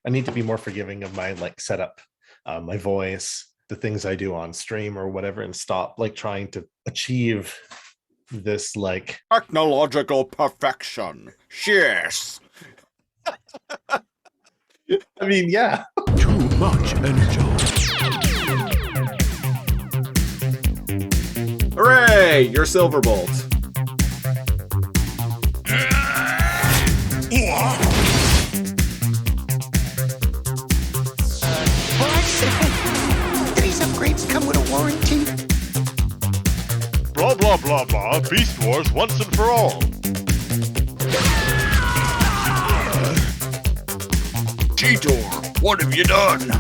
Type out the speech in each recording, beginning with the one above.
I need to be more forgiving of my like setup, my voice, the things I do on stream or whatever, and stop like trying to achieve this like Technological perfection. Yes. I mean, yeah. Too much energy. Hooray! You're Silverbolt. These upgrades come with a warranty. Blah blah blah blah. Beast Wars once and for all. Cheetor, what have you done?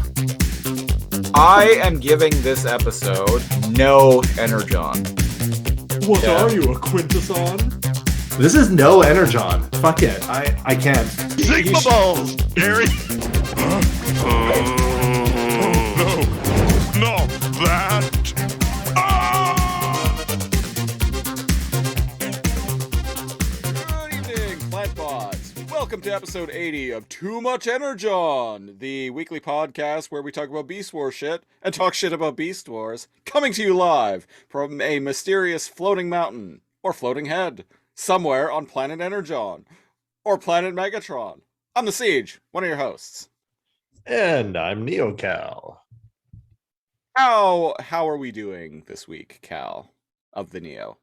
I am giving this episode no Energon. What are you, a Quintesson? This is no Energon. Fuck it. I can't. Sigma balls, Gary. No, not that. Good evening, Plantbots. Welcome to episode 80 of Too Much Energon, the weekly podcast where we talk about Beast Wars shit and talk shit about Beast Wars, coming to you live from a mysterious floating mountain or floating head somewhere on planet Energon or planet Megatron. I'm the Siege, one of your hosts. And I'm NeoCal. How are we doing this week, Cal, of the Neo?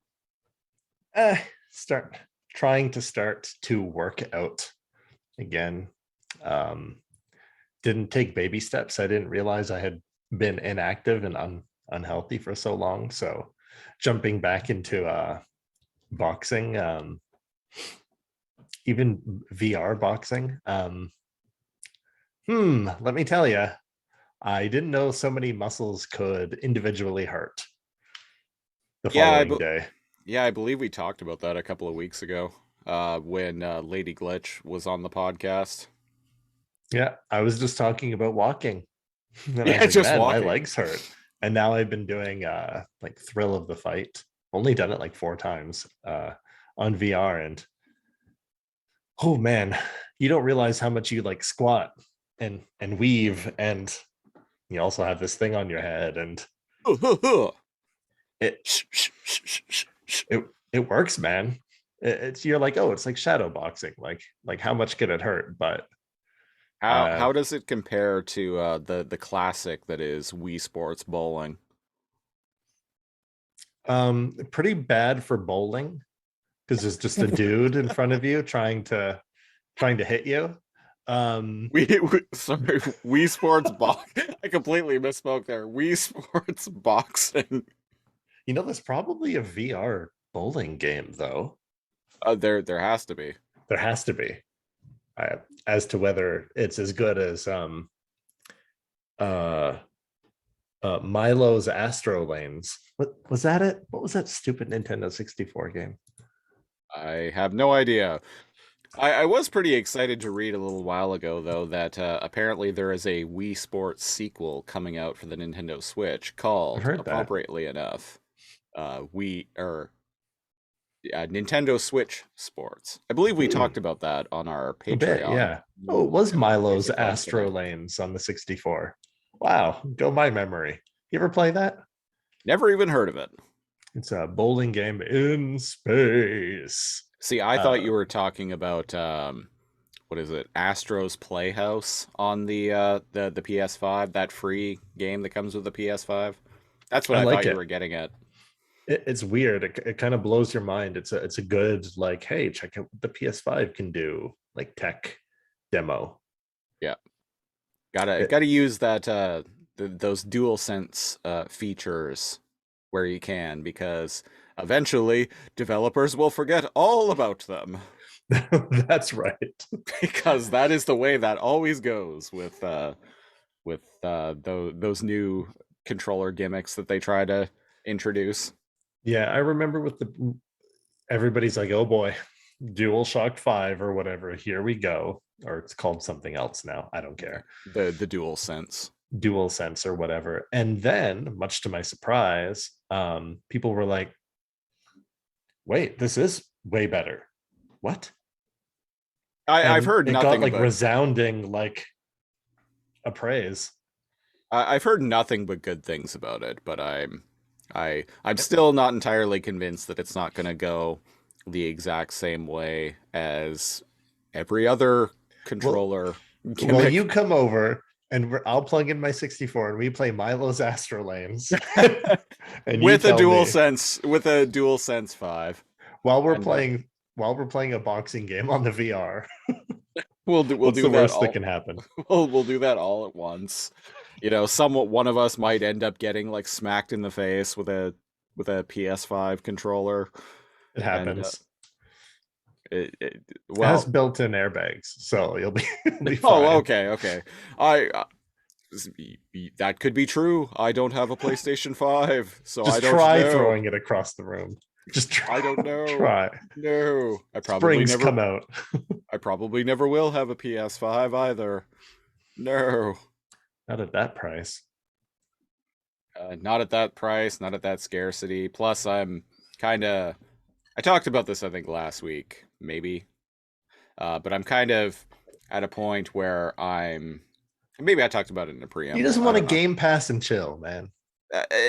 Trying to work out again. Didn't take baby steps. I didn't realize I had been inactive and unhealthy for so long. So jumping back into boxing, even VR boxing. Let me tell you, I didn't know so many muscles could individually hurt the following day. Yeah, I believe we talked about that a couple of weeks ago when Lady Glitch was on the podcast. Yeah, I was just talking about walking. And Yeah, I was just like, walking. My legs hurt. And now I've been doing like Thrill of the Fight. Only done it like 4 times on VR, and oh man, you don't realize how much you like squat and weave, and you also have this thing on your head, and it works, man. It's you're like, oh, it's like shadow boxing. Like how much could it hurt? But how does it compare to the classic that is Wii Sports bowling? Pretty bad for bowling because there's just a dude in front of you trying to hit you. Sorry, Wii Sports box. I completely misspoke there. Wii Sports boxing. You know, there's probably a VR bowling game though. There has to be. There has to be. As to whether it's as good as Milo's Astro Lanes. What was that? What was that stupid Nintendo 64 game? I have no idea. I was pretty excited to read a little while ago, though, that apparently there is a Wii Sports sequel coming out for the Nintendo Switch called, appropriately enough, Nintendo Switch Sports. I believe we talked about that on our Patreon. Bit, yeah. Oh, it was Milo's Astro Lanes on the 64. Wow, go my memory. You ever play that? Never even heard of it. It's a bowling game in space. See, I thought you were talking about what is it? Astro's Playhouse on the PS5, that free game that comes with the PS5. That's what I thought you were getting at. It's weird. It kind of blows your mind. It's a good like, hey, check out what the PS5 can do, like tech demo. Yeah, gotta use that those DualSense features where you can, because eventually developers will forget all about them. That's right. Because that is the way that always goes with those new controller gimmicks that they try to introduce. Yeah, I remember with everybody's like, oh boy, DualShock 5 or whatever, here we go. Or it's called something else now. I don't care. The DualSense or whatever. And then, much to my surprise, people were like, wait, this is way better. What? I've heard nothing got like about resounding like appraise. I've heard nothing but good things about it, but I'm still not entirely convinced that it's not going to go the exact same way as every other controller Well, gimmick. you come over and I'll plug in my 64 and we play Milo's Astro Lanes. And you with a tell dual me, sense, with a dual sense 5. while we're And, playing a boxing game on the VR. we'll do What's do the that worst all. that can happen? We'll do that all at once. You know, one of us might end up getting like smacked in the face with a PS5 controller. It And happens. It well, has built-in airbags, so you'll be fine. oh, okay. That could be true. I don't have a PlayStation 5, so Just I don't try know. throwing it across the room. Just try. I don't know. Try. No, I probably Springs never. come out. I probably never will have a PS5 either. No, Not at that price. not at that price, not at that scarcity. Plus, I'm kind of. I talked about this, I think, last week, maybe. But I'm kind of at a point where maybe I talked about it in a preamble. He doesn't I want to don't know. Game Pass and chill, man.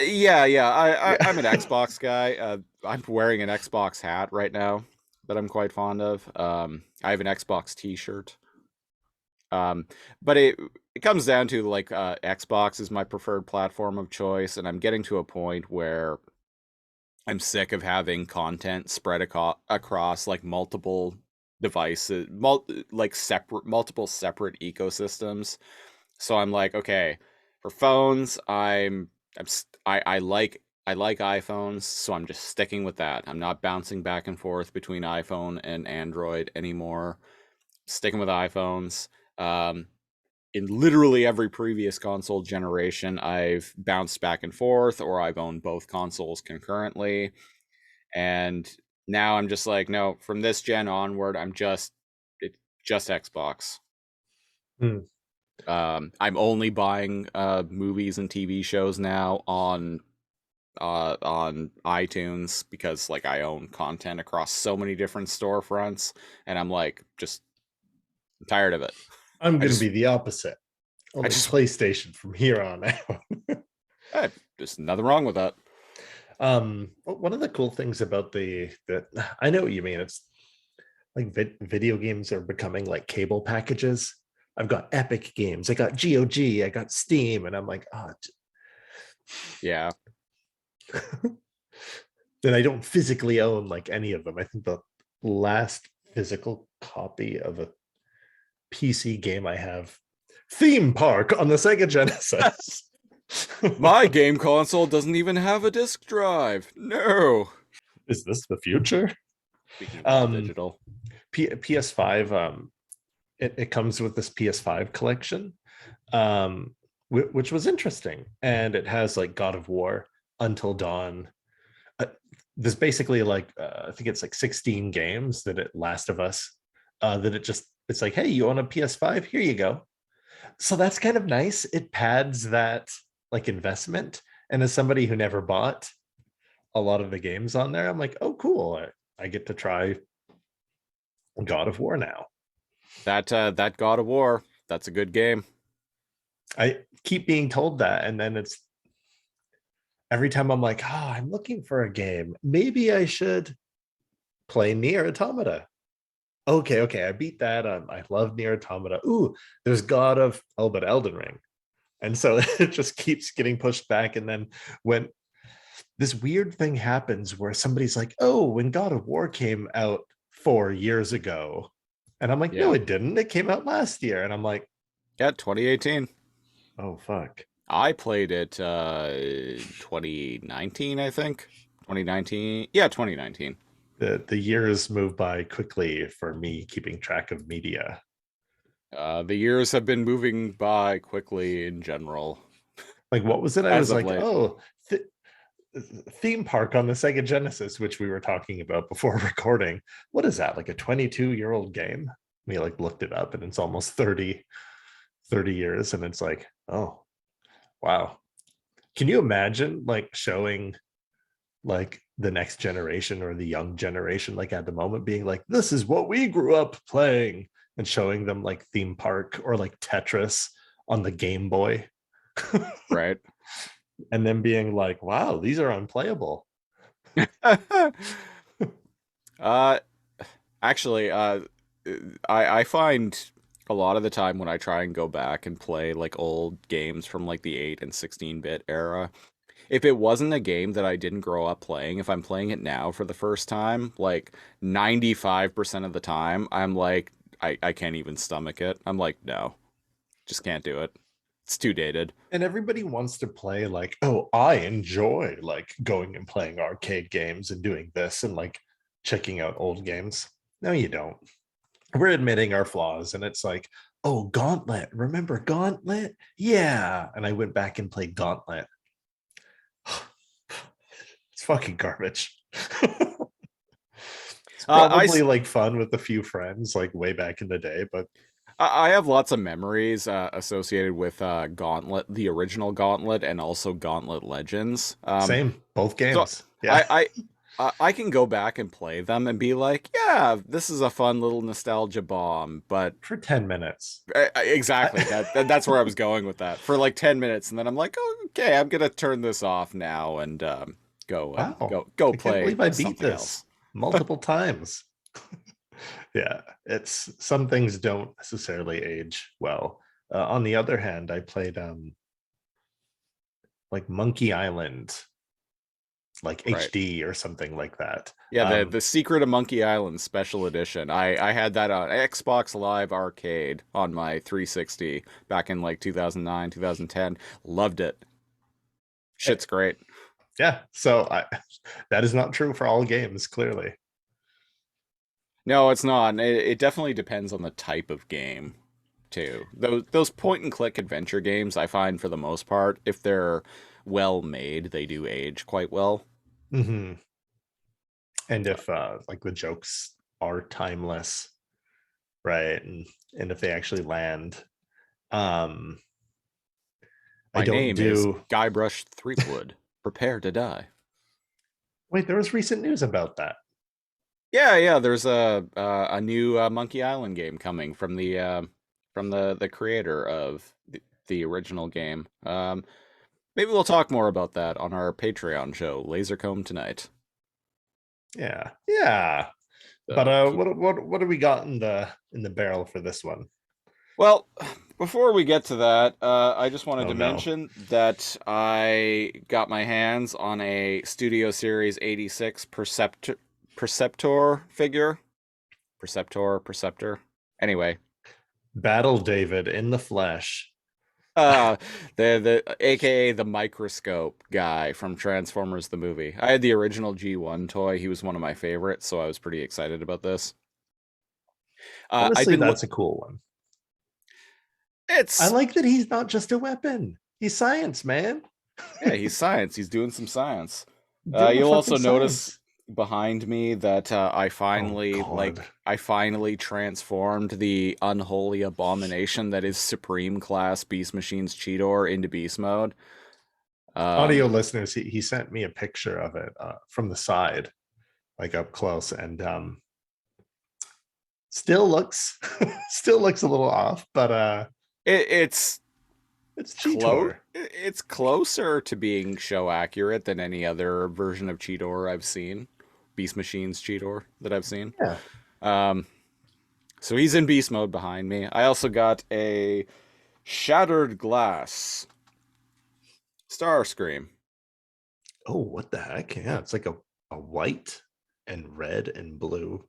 Yeah. I'm an Xbox guy. I'm wearing an Xbox hat right now that I'm quite fond of. I have an Xbox T-shirt. But it comes down to like Xbox is my preferred platform of choice, and I'm getting to a point where I'm sick of having content spread across like multiple devices, multiple separate ecosystems. So I'm like, okay, for phones, I like iPhones, so I'm just sticking with that. I'm not bouncing back and forth between iPhone and Android anymore. Sticking with iPhones. In literally every previous console generation, I've bounced back and forth, or I've owned both consoles concurrently. And now I'm just like, no, from this gen onward, it's just Xbox. I'm only buying movies and TV shows now on iTunes because like I own content across so many different storefronts, and I'm like, I'm tired of it. I'm going to be the opposite. Only just- PlayStation from here on out. There's nothing wrong with that. One of the cool things about I know what you mean. It's like video games are becoming like cable packages. I've got Epic Games, I got GOG, I got Steam, and I'm like, oh, yeah. Then I don't physically own like any of them. I think the last physical copy of a PC game I have, Theme Park on the Sega Genesis. My game console doesn't even have a disk drive. No. Is this the future? Speaking of digital. PS5, it comes with this PS5 collection, which was interesting. And it has like God of War, Until Dawn. There's basically like, I think it's like 16 games that Last of Us, it's like, hey, you own a PS5? Here you go. So that's kind of nice. It pads that like investment. And as somebody who never bought a lot of the games on there, I'm like, oh, cool. I get to try God of War now. That God of War, that's a good game. I keep being told that, and then it's every time I'm like, I'm looking for a game. Maybe I should play Nier Automata. Okay, I beat that. I love Nier Automata. Ooh, there's but Elden Ring. And so it just keeps getting pushed back. And then when this weird thing happens where somebody's like, oh, when God of War came out 4 years ago. And I'm like, no, it didn't. It came out last year. And I'm like, yeah, 2018. Oh, fuck. I played it 2019, I think. 2019. Yeah, 2019. The years move by quickly for me keeping track of media. The years have been moving by quickly in general. Like, what was it? I was like, late. Theme Park on the Sega Genesis, which we were talking about before recording. What is that? Like a 22-year-old game? We like looked it up and it's almost 30 years. And it's like, oh, wow. Can you imagine like showing like the next generation or the young generation, like at the moment being like, this is what we grew up playing, and showing them like Theme Park or like Tetris on the Game Boy. Right. And then being like, wow, these are unplayable. uh, actually, I find a lot of the time when I try and go back and play like old games from like the 8 and 16-bit era, if it wasn't a game that I didn't grow up playing, if I'm playing it now for the first time, like 95% of the time, I'm like, I can't even stomach it. I'm like, no, just can't do it. It's too dated. And everybody wants to play like, oh, I enjoy like going and playing arcade games and doing this and like checking out old games. No, you don't. We're admitting our flaws, and it's like, oh, Gauntlet. Remember Gauntlet? Yeah. And I went back and played Gauntlet. It's fucking garbage. It's probably like fun with a few friends, like way back in the day, but I have lots of memories associated with Gauntlet, the original Gauntlet, and also Gauntlet Legends. Same, both games. So Yeah. I can go back and play them and be like, yeah, this is a fun little nostalgia bomb, but For 10 minutes. exactly that's where I was going with that for like 10 minutes, and then I'm like, oh, okay, I'm gonna turn this off now and go Wow. go I play can't believe I beat something this else. multiple times. Yeah, it's some things don't necessarily age well. On the other hand, I played like Monkey Island, like Right. HD or something like that. Yeah, the Secret of Monkey Island Special Edition. I had that on Xbox Live Arcade on my 360 back in like 2009, 2010. Loved it. Shit's great. Yeah, so that is not true for all games, clearly. No, it's not. It definitely depends on the type of game, too. Those point and click adventure games, I find for the most part, if they're well made, they do age quite well. Hmm. And if like the jokes are timeless, right? And if they actually land. Um I My don't name is do Guybrush Threepwood. Prepare to die. Wait, there was recent news about that. Yeah. There's a new Monkey Island game coming from the creator of the original game. Maybe we'll talk more about that on our Patreon show, Lasercomb Tonight. Yeah. Yeah. So But keep- what do we got in the barrel for this one? Well, before we get to that, I just wanted Oh to no. mention that I got my hands on a Studio Series 86 Perceptor figure. Perceptor. Anyway, Battle David in the flesh. the AKA the microscope guy from Transformers the movie. I had the original G1 toy. He was one of my favorites, so I was pretty excited about this. I've Honestly, been that's a cool one. I it's like that he's not just a weapon. He's science, man. yeah, he's science. He's doing some science. Doing You'll fucking also notice science. behind me that I finally God. I finally transformed the unholy abomination that is Supreme Class Beast Machines Cheetor into beast mode. Audio listeners, he sent me a picture of it from the side, like up close, and still looks still looks a little off, but it's it's Cheetor. It's closer to being show accurate than any other version of Cheetor I've seen. Beast Machines Cheetor that I've seen. Yeah. So he's in beast mode behind me. I also got a Shattered Glass Starscream. Oh, what the heck? Yeah, it's like a white and red and blue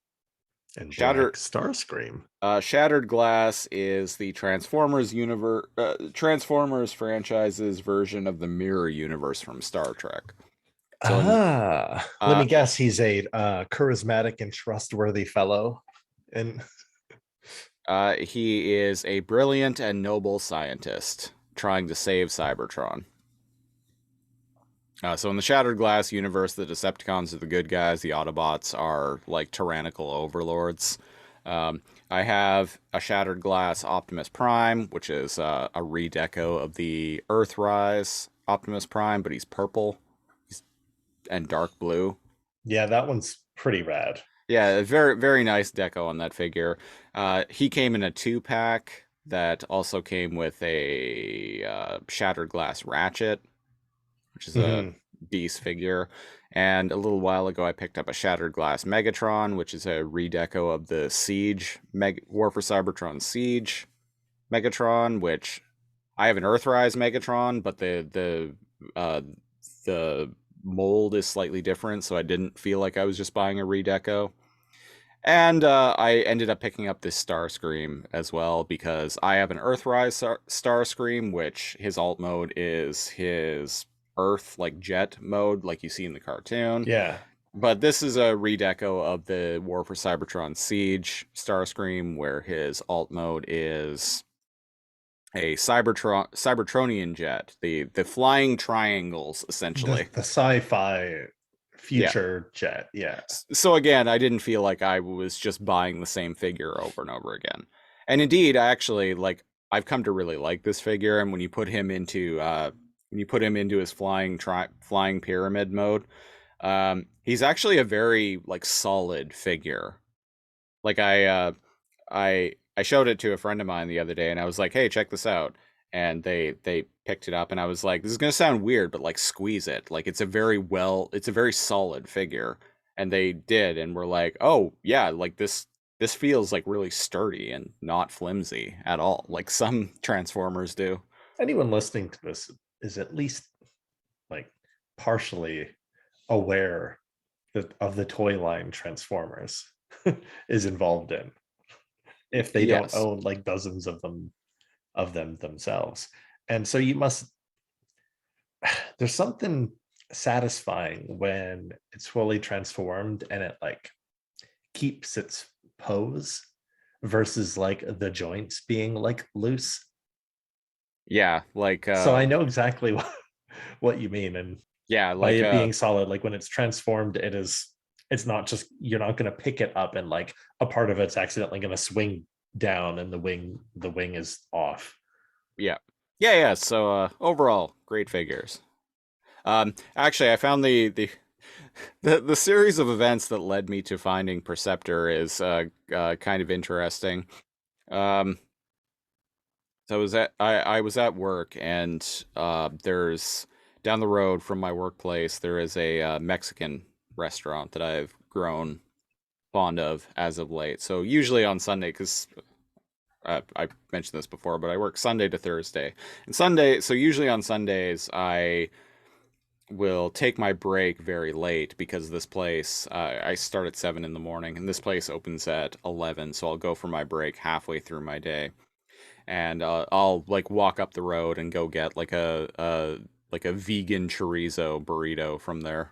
and Shattered- black Starscream. Shattered Glass is the Transformers franchise's version of the Mirror Universe from Star Trek. So, Let me guess. He's a charismatic and trustworthy fellow, and he is a brilliant and noble scientist trying to save Cybertron. So in the Shattered Glass universe, the Decepticons are the good guys. The Autobots are like tyrannical overlords. I have a Shattered Glass Optimus Prime, which is a redeco of the Earthrise Optimus Prime, but he's purple and dark blue. yeah, that one's pretty rad. Yeah, very, very nice deco on that figure. He came in a 2-pack. that also came with a shattered glass ratchet, which is a Mhm. beast figure. And a little while ago, I picked up a shattered glass Megatron, which is a redeco of the Siege War for Cybertron Siege Megatron, which I have an Earthrise Megatron, but uh, the mold is slightly different, so I didn't feel like I was just buying a redeco. And I ended up picking up this Starscream as well because I have an Earthrise Starscream, which his alt mode is his Earth like jet mode, like you see in the cartoon. Yeah. But this is a redeco of the War for Cybertron Siege Starscream, where his alt mode is a Cybertronian jet, the flying triangles essentially. The sci-fi Yeah. future jet. Yeah. So again, I didn't feel like I was just buying the same figure over and over again. And indeed, I actually like I've come to really like this figure. And when you put him into his flying pyramid mode, he's actually a very like solid figure. Like I showed it to a friend of mine the other day, and I was like, "Hey, check this out." And they picked it up, and I was like, "This is gonna sound weird, but like squeeze it. Like it's a very solid figure." And they did, and we're like, "Oh yeah, like this feels like really sturdy and not flimsy at all, like some Transformers do." Anyone listening to this is at least like partially aware that of the toy line Transformers is involved in, if they don't Yes. own like dozens of them themselves. And so you must there's something satisfying when it's fully transformed and it like keeps its pose versus like the joints being like loose. Yeah, like So I know exactly what you mean. And yeah, by like it being solid, like when it's transformed, it's not just, you're not going to pick it up and like a part of it's accidentally going to swing down and the wing is off. yeah. Yeah. So overall, great figures. Actually, I found the series of events that led me to finding Perceptor is kind of interesting. Um, so I was at work, and there's down the road from my workplace there is a Mexican restaurant that I've grown fond of as of late. So usually on Sunday, because I mentioned this before, but I work Sunday to Thursday, and Sunday. So usually on Sundays I will take my break very late because this place I start at 7 in the morning and this place opens at 11, so I'll go for my break halfway through my day, and I'll like walk up the road and go get like a vegan chorizo burrito from there.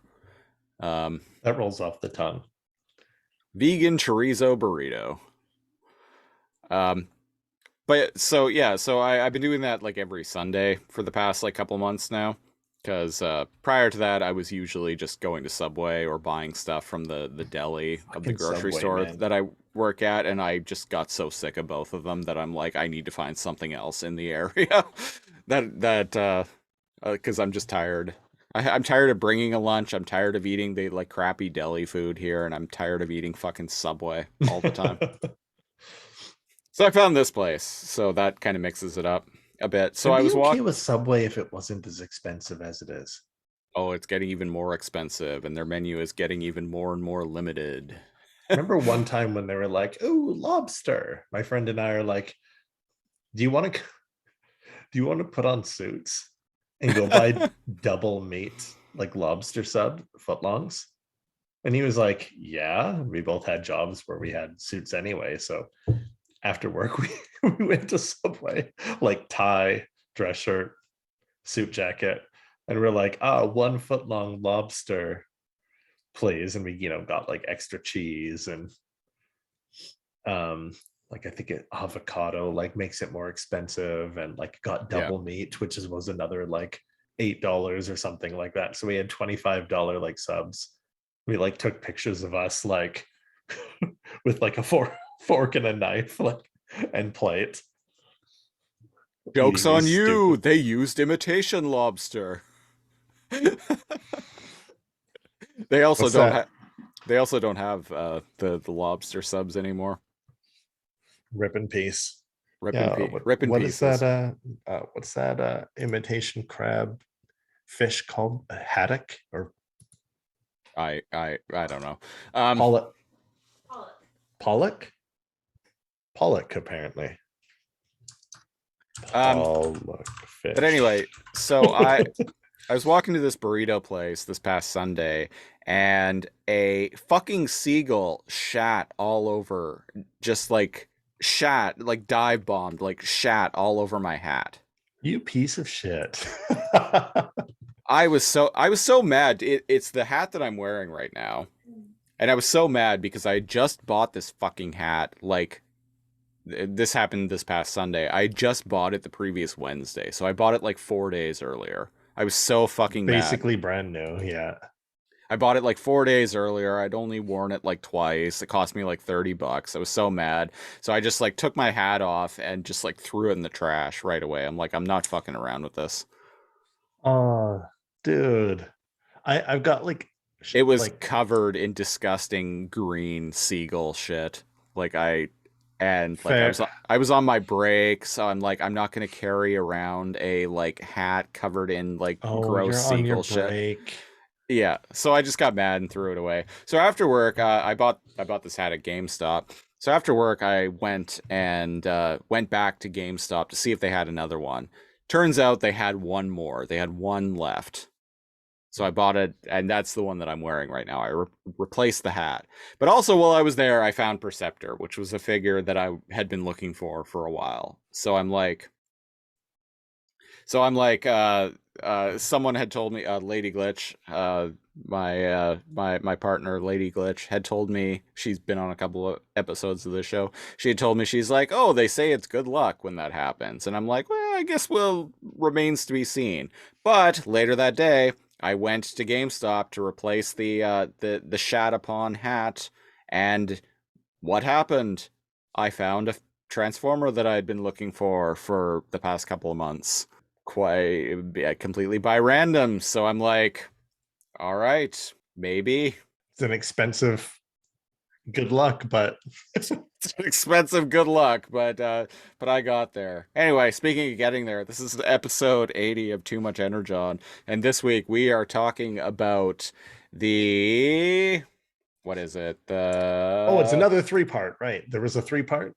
um That rolls off the tongue. Vegan chorizo burrito. um But so yeah, so I've been doing that like every Sunday for the past like couple months now. Because prior to that, I was usually just going to Subway or buying stuff from the deli of the Fucking grocery Subway, store man. that I work at, and I just got so sick of both of them that I'm like, I need to find something else in the area because I'm just tired. I'm tired of bringing a lunch. I'm tired of eating the like crappy deli food here, and I'm tired of eating fucking Subway all the time. So I found this place, so that kind of mixes it up a bit. So I'd I be was okay walking. with Subway if it wasn't as expensive as it is. Oh, it's getting even more expensive, and their menu is getting even more and more limited. Remember one time when they were like, "Oh, lobster." My friend and I are like, "Do you want to do you want to put on suits and go buy double meat like lobster sub footlongs?" And he was like, "Yeah." We both had jobs where we had suits anyway, so after work we went to Subway, like tie, dress shirt, suit jacket, and we're like, 1 foot long lobster, please. And we, got like extra cheese and like I think avocado like makes it more expensive, and like got Yeah. double meat, which was another like $8 or something like that. So we had $25 like subs. We like took pictures of us like with like a fork and a knife, like, and plate. Joke's Eating on these you. stupid. They used imitation lobster. They also What's don't that? have. They also don't have the lobster subs anymore. Rip in peace. Rip Yeah, in what is pieces. that? What's that? Imitation crab fish called a haddock or I don't know. pollock? Pollock? Pollock, apparently. Um, Pollock fish. but anyway, so I was walking to this burrito place this past Sunday, and a fucking seagull shat all over, just like shat, like dive bombed, like shat all over my hat. You piece of shit. I was so mad. It's the hat that I'm wearing right now. And I was so mad because I just bought this fucking hat. Like, this happened this past Sunday. I just bought it the previous Wednesday. So I bought it like 4 days earlier. I was so fucking mad. Basically brand new, yeah. I bought it like 4 days earlier. I'd only worn it like twice. It cost me like $30. I was so mad. So I just like took my hat off and just like threw it in the trash right away. I'm like, I'm not fucking around with this. Oh, dude. I've got like It was like covered in disgusting green seagull shit. Like fair. I was on my break, so I'm like I'm not gonna carry around a like hat covered in like Oh, gross you're on your seagull shit. break. Yeah, so I just got mad and threw it away. So after work, I bought this hat at GameStop. So after work, I went and went back to GameStop to see if they had another one. Turns out they had one more. They had one left. So I bought it, and that's the one that I'm wearing right now. I replaced the hat. But also, while I was there, I found Perceptor, which was a figure that I had been looking for a while. Someone had told me, Lady Glitch, my partner, Lady Glitch, had told me, she's been on a couple of episodes of this show. She had told me, she's like, oh, they say it's good luck when that happens. And I'm like, well, I guess remains to be seen. But later that day, I went to GameStop to replace the shat upon hat, and what happened? I found a transformer that I'd been looking for the past couple of months, quite completely by random. So I'm like, all right, maybe. It's an expensive good luck, but It's expensive good luck, but I got there. Anyway, speaking of getting there, this is episode 80 of Too Much Energon, and this week we are talking about the what is it? oh, it's another 3-part, right? There was a 3-part, a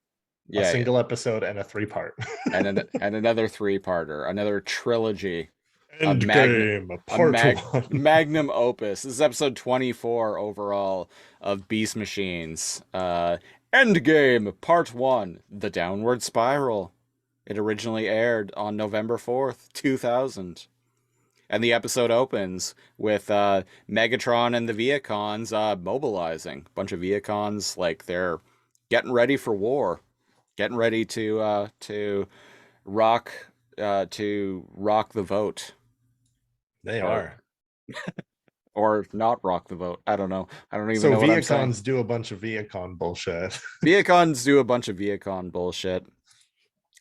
Yeah, single episode, and a 3-part. and another three-parter, another trilogy. Endgame, part 1. Magnum opus. This is episode 24 overall of Beast Machines. Endgame, part 1, The Downward Spiral. It originally aired on November 4th, 2000. And the episode opens with Megatron and the Vehicons mobilizing. A bunch of Vehicons, like they're getting ready for war, getting ready to rock the vote. They Or- are. Or not rock the vote. I don't know. I don't even So know what I'm saying. Vehicons do a bunch of Vehicon bullshit. Vehicons do a bunch of Vehicon bullshit.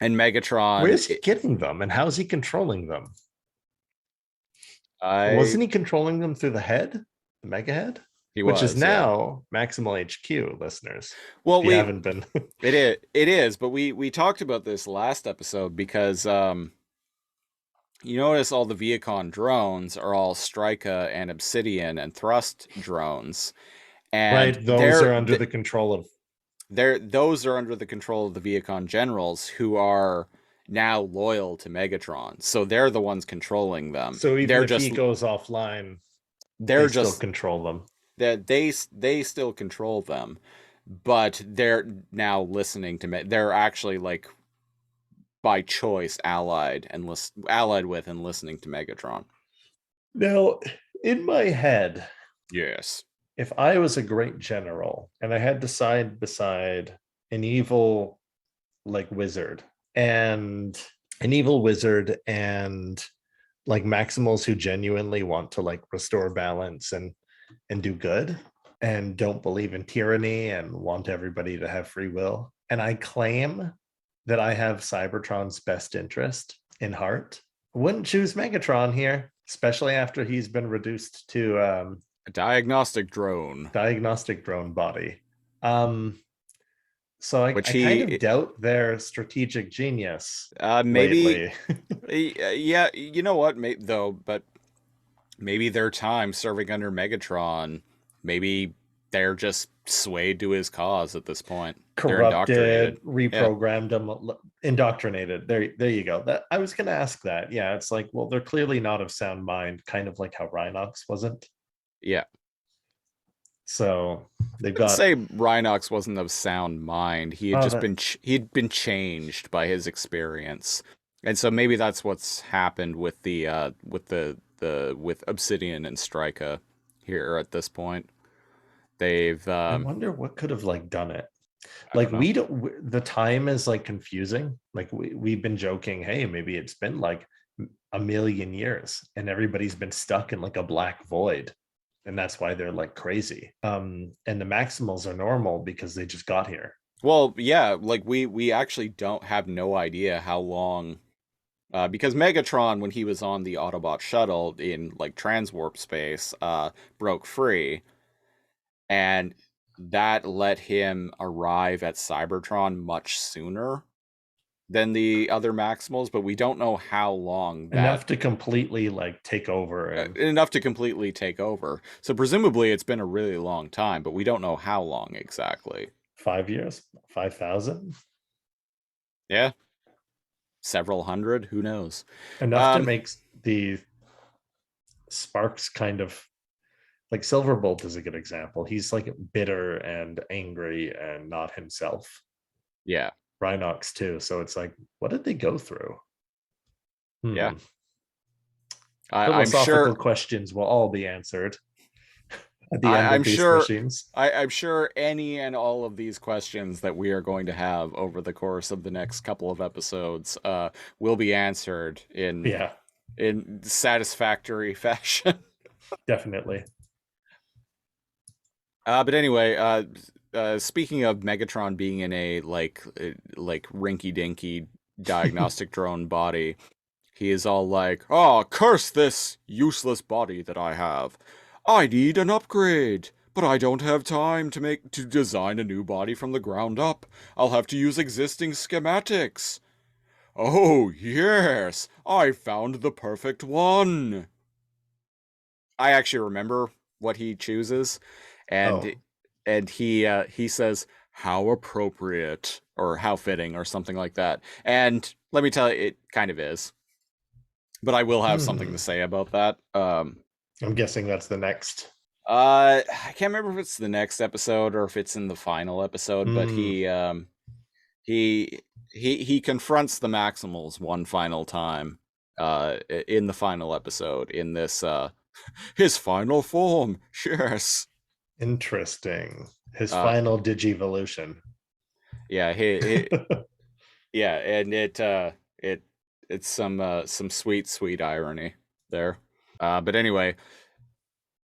And Megatron. Where's he getting them, and how's he controlling them? Wasn't he controlling them through the head, the Megahead? Which is now Maximal HQ, listeners. Well, we haven't been. It is, but we talked about this last episode because you notice all the Vehicon drones are all Strika and Obsidian and Thrust drones. And right, those are under the control of those are under the control of the Vehicon generals, who are now loyal to Megatron. So they're the ones controlling them. So even if he goes offline, they still control them. They still control them, but they're now listening to they're actually like by choice allied with and listening to Megatron. Now, in my head, yes, if I was a great general and I had to side beside an evil like wizard and like Maximals who genuinely want to like restore balance and do good and don't believe in tyranny and want everybody to have free will, and I claim that I have Cybertron's best interest in heart, I wouldn't choose Megatron here, especially after he's been reduced to a diagnostic drone body. So I which kind of he doubt their strategic genius maybe lately. yeah, you know what, though, but maybe their time serving under Megatron, maybe they're just swayed to his cause at this point. They're indoctrinated. Corrupted, Yeah. reprogrammed them, indoctrinated. There you go. That I was gonna ask that. Yeah, it's like, well, they're clearly not of sound mind, kind of like how Rhinox wasn't. Yeah. So they've I'd got say Rhinox wasn't of sound mind. He had oh just that been he'd been changed by his experience. And so maybe that's what's happened with with Obsidian and Strika here at this point. They've I wonder what could have like done it. I don't Like know. we don't the time is like confusing. Like we've been joking, hey, maybe it's been like a million years and everybody's been stuck in like a black void. And that's why they're like crazy. And the Maximals are normal because they just got here. Well, yeah, like we actually don't have no idea how long because Megatron, when he was on the Autobot shuttle in like transwarp space, broke free, and that let him arrive at Cybertron much sooner than the other Maximals, but we don't know how long that Enough to completely like take over and enough to completely take over. So presumably it's been a really long time, but we don't know how long exactly. 5 years, 5,000, Yeah, several hundred, who knows? enough to Um, make the Sparks kind of like Silverbolt is a good example. He's like bitter and angry and not himself. yeah, Rhinox too. So it's like, what did they go through? yeah. I'm Philosophical sure questions will all be answered at the end I'm of these sure machines. I'm sure any and all of these questions that we are going to have over the course of the next couple of episodes will be answered Yeah, in satisfactory fashion. definitely. But anyway, speaking of Megatron being in a like rinky-dinky diagnostic drone body, he is all like, "Oh, curse this useless body that I have. I need an upgrade, but I don't have time to design a new body from the ground up. I'll have to use existing schematics. Oh, yes, I found the perfect one." I actually remember what he chooses, and Oh, he says, "How appropriate," or "how fitting," or something like that. And let me tell you, it kind of is. But I will have something to hmm. say about that. I'm guessing that's the next. I can't remember if it's the next episode or if it's in the final episode, but Hmm. he he confronts the Maximals one final time in the final episode in this his final form. Yes. Interesting. His Uh final digivolution. yeah, yeah, and it it's some sweet irony there. But anyway,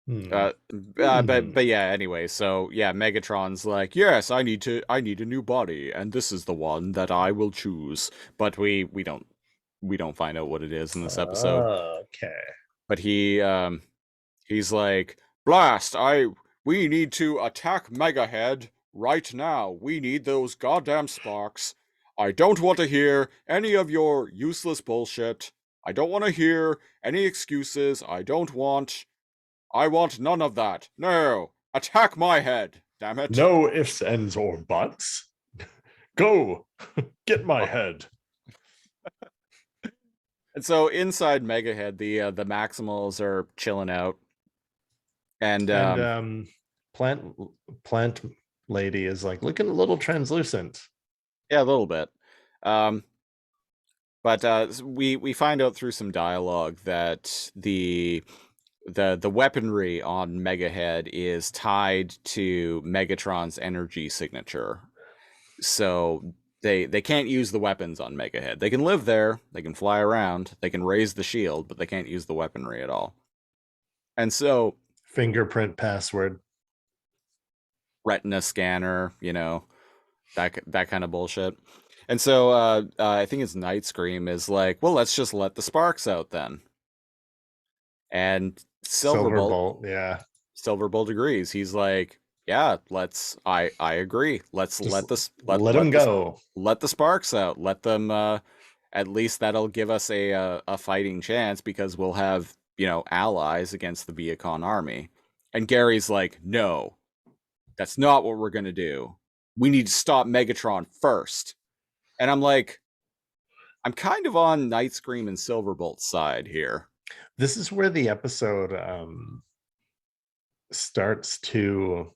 Hmm. Hmm. but yeah, anyway, so yeah, Megatron's like, "Yes, I need a new body, and this is the one that I will choose." But we don't find out what it is in this episode. Okay. But he's like, "Blast, we need to attack Megahead right now. We need those goddamn sparks. I don't want to hear any of your useless bullshit. I don't want to hear any excuses. I want none of that. No! Attack my head, damn it." No ifs, ands, or buts. Go get my head. And so inside Megahead, the Maximals are chilling out, and And plant plant lady is like looking a little translucent. yeah, a little bit. Um, but we find out through some dialogue that the weaponry on Megahead is tied to Megatron's energy signature. So they can't use the weapons on Megahead. They can live there, they can fly around, they can raise the shield, but they can't use the weaponry at all. And so Fingerprint password. retina scanner, that kind of bullshit. And so I think it's Night Scream is like, well, let's just let the sparks out then. And Silverbolt Silverbolt. Yeah. Silverbolt agrees. He's like, Yeah, I agree. Let's Just let this let them go. let the sparks out. Let them at least that'll give us a fighting chance because we'll have, allies against the Vehicon army. And Gary's like, "No, that's not what we're going to do. We need to stop Megatron first." And I'm like, I'm kind of on Night Scream and Silverbolt's side here. This is where the episode starts to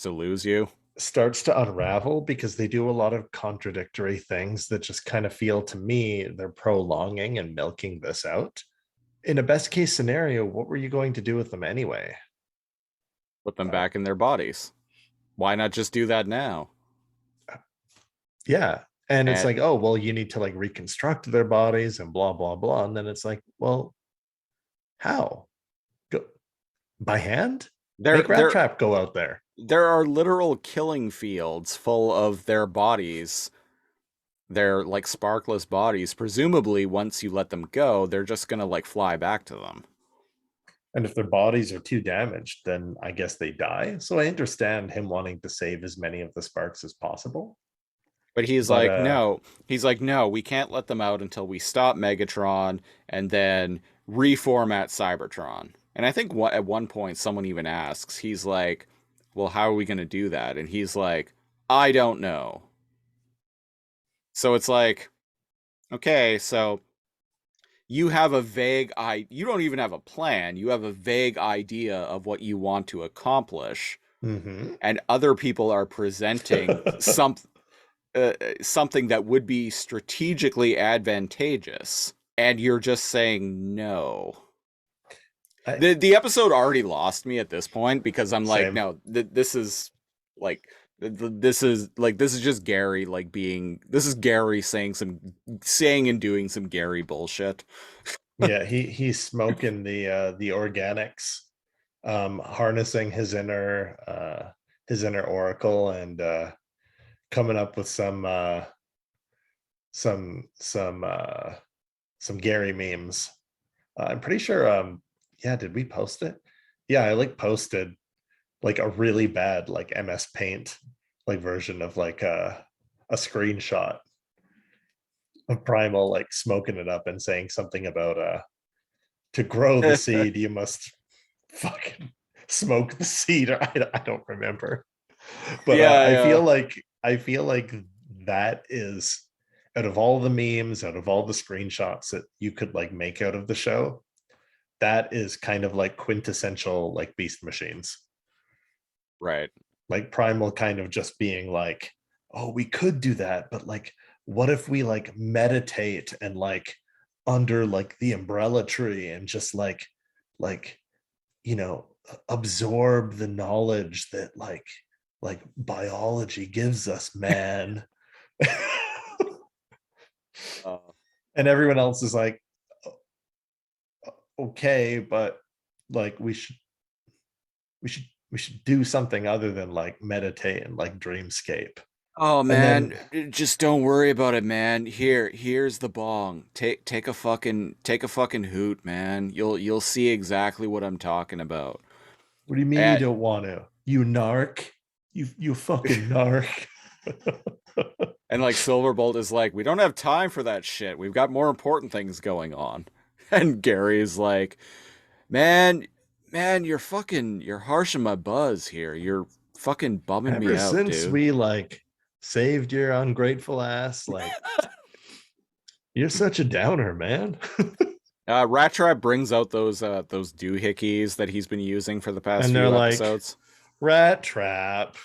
Lose you. unravel, because they do a lot of contradictory things that just kind of feel to me they're prolonging and milking this out. In a best case scenario, what were you going to do with them anyway? Put them back in their bodies. Why not just do that now? Yeah. And it's And like, oh, well, you need to like reconstruct their bodies and blah, blah, blah. And then it's like, well, how? Go by hand? Make Rat Trap go out there. there are literal killing fields full of their bodies. They're like sparkless bodies. Presumably, once you let them go, they're just gonna like fly back to them. And if their bodies are too damaged, then I guess they die. So I understand him wanting to save as many of the sparks as possible. But he's But, like, no. He's like, no, we can't let them out until we stop Megatron and then reformat Cybertron. And I think at one point someone even asks, he's like, well, how are we going to do that? And he's like, I don't know. So it's like, okay, so you have a you don't even have a plan. You have a vague idea of what you want to accomplish. mm-hmm. And other people are presenting something that would be strategically advantageous, and you're just saying no. The episode already lost me at this point because I'm like, Same. no, this is just Gary this is Gary saying and doing some Gary bullshit. Yeah, he's smoking the organics, harnessing his inner oracle, and coming up with some Gary memes. I'm pretty sure yeah, did we post it? Yeah, I like posted like a really bad like MS Paint like version of like a screenshot of Primal like smoking it up and saying something about to grow the seed you must fucking smoke the seed. I don't remember. But I feel like that is, out of all the memes, out of all the screenshots that you could like make out of the show, that is kind of like quintessential like Beast Machines. Right. Like Primal kind of just being like, oh, we could do that, but like, what if we like meditate and like under like the umbrella tree and just like absorb the knowledge that like biology gives us, man. And everyone else is like, okay, but like we should do something other than like meditate and like dreamscape. Oh man, just don't worry about it, man. Here's the bong. Take a fucking hoot, man. You'll see exactly what I'm talking about. What do you mean you don't want to? You narc. You fucking narc. And like Silverbolt is like, we don't have time for that shit. We've got more important things going on. And Gary's like, man, you're harshing my buzz here. You're fucking bumming me out, since dude. We like saved your ungrateful ass, like you're such a downer, man. Rat Trap brings out those doohickeys that he's been using for the past and few they're episodes. Like, Rat Trap.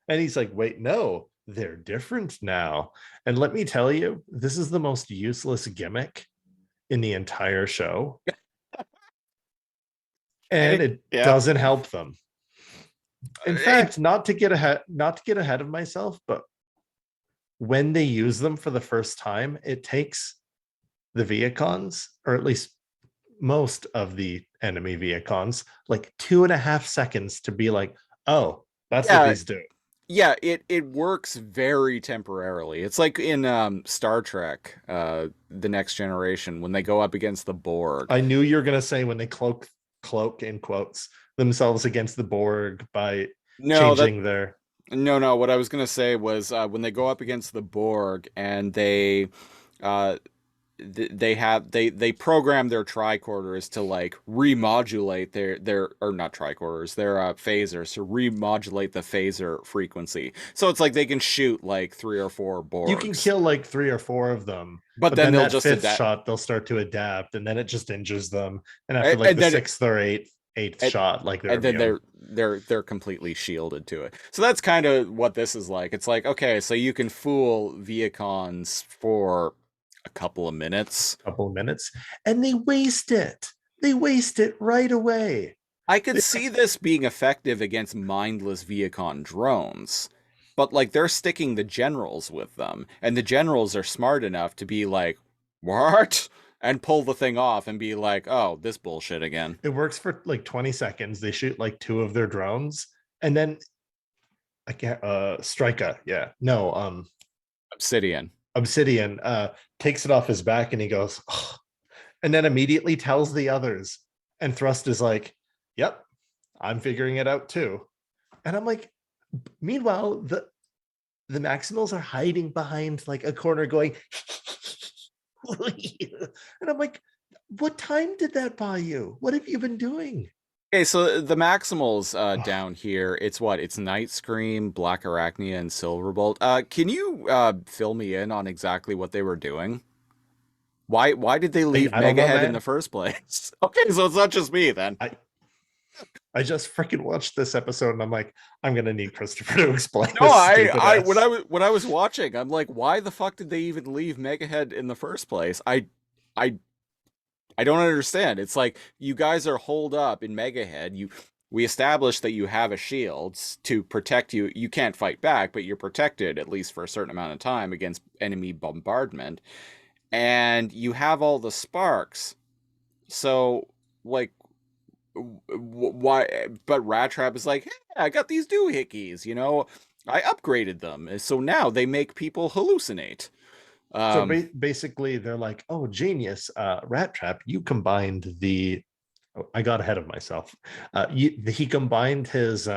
And he's like, wait, no, they're different now. And let me tell you, this is the most useless gimmick in the entire show. And it doesn't help them. In fact, not to get ahead of myself, but when they use them for the first time, it takes the Vehicons, or at least most of the enemy Vehicons, like 2.5 seconds to be like, oh, that's what these do. Yeah, it works very temporarily. It's like in Star Trek, The Next Generation, when they go up against the Borg. I knew you were gonna say when they cloak cloak in quotes themselves against the Borg by No, changing their. no. What I was gonna say was when they go up against the Borg and uh, they program their tricorders to like remodulate their or not tricorders, their phasers to remodulate the phaser frequency. So it's like they can shoot like 3 or 4 Borgs. You can kill like 3 or 4 of them, but but then then they'll that just fifth adapt. shot they'll start to adapt, and then it just injures them. And after like And the then sixth or eighth and, shot, like they're and then immune. they're completely shielded to it. So that's kind of what this is like. It's like, okay, so you can fool Vehicons for a couple of minutes. Couple of minutes, and they waste it. They waste it right away. I could see this being effective against mindless Vehicon drones, but like they're sticking the generals with them, and the generals are smart enough to be like, what? And pull the thing off and be like, oh, this bullshit again. It works for like 20 seconds. They shoot like 2 of their drones, and then I can't Strika, yeah. No, Obsidian. Obsidian takes it off his back and he goes, oh, and then immediately tells the others. And Thrust is like, yep, I'm figuring it out too. And I'm like, meanwhile, the Maximals are hiding behind like a corner going, and I'm like, what time did that buy you? What have you been doing? Okay, so the Maximals down here, it's what? It's Night Scream, Black Arachnia, and Silverbolt. Can you fill me in on exactly what they were doing? Why did they leave I don't know, Megahead in man. the first place? Okay, so it's not just me then. I just freaking watched this episode and I'm like, I'm gonna need Christopher to explain No, this stupid ass. when I was watching, I'm like, why the fuck did they even leave Megahead in the first place? I don't understand. It's like you guys are holed up in Megahead. We established that you have a shield to protect you. You can't fight back, but you're protected at least for a certain amount of time against enemy bombardment. And you have all the sparks. So like why but Rat Trap is like, hey, I got these doohickeys, I upgraded them. So now they make people hallucinate. So basically, they're like, "Oh, genius, Rat Trap! You combined the." Oh, I got ahead of myself. He combined his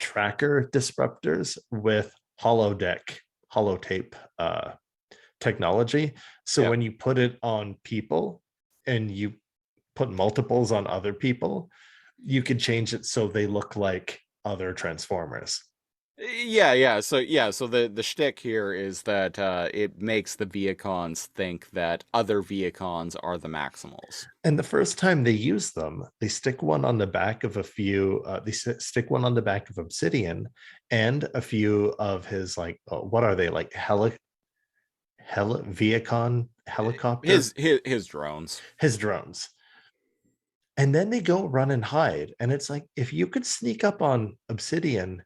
tracker disruptors with holotape technology. So Yep. when you put it on people and you put multiples on other people, you could change it so they look like other Transformers. Yeah. So the shtick here is that it makes the Vehicons think that other Vehicons are the Maximals. And the first time they use them, they stick one on the back of a few. Stick one on the back of Obsidian, and a few of his like, what are they like? Vehicon helicopter. His drones. His drones. And then they go run and hide, and it's like, if you could sneak up on Obsidian,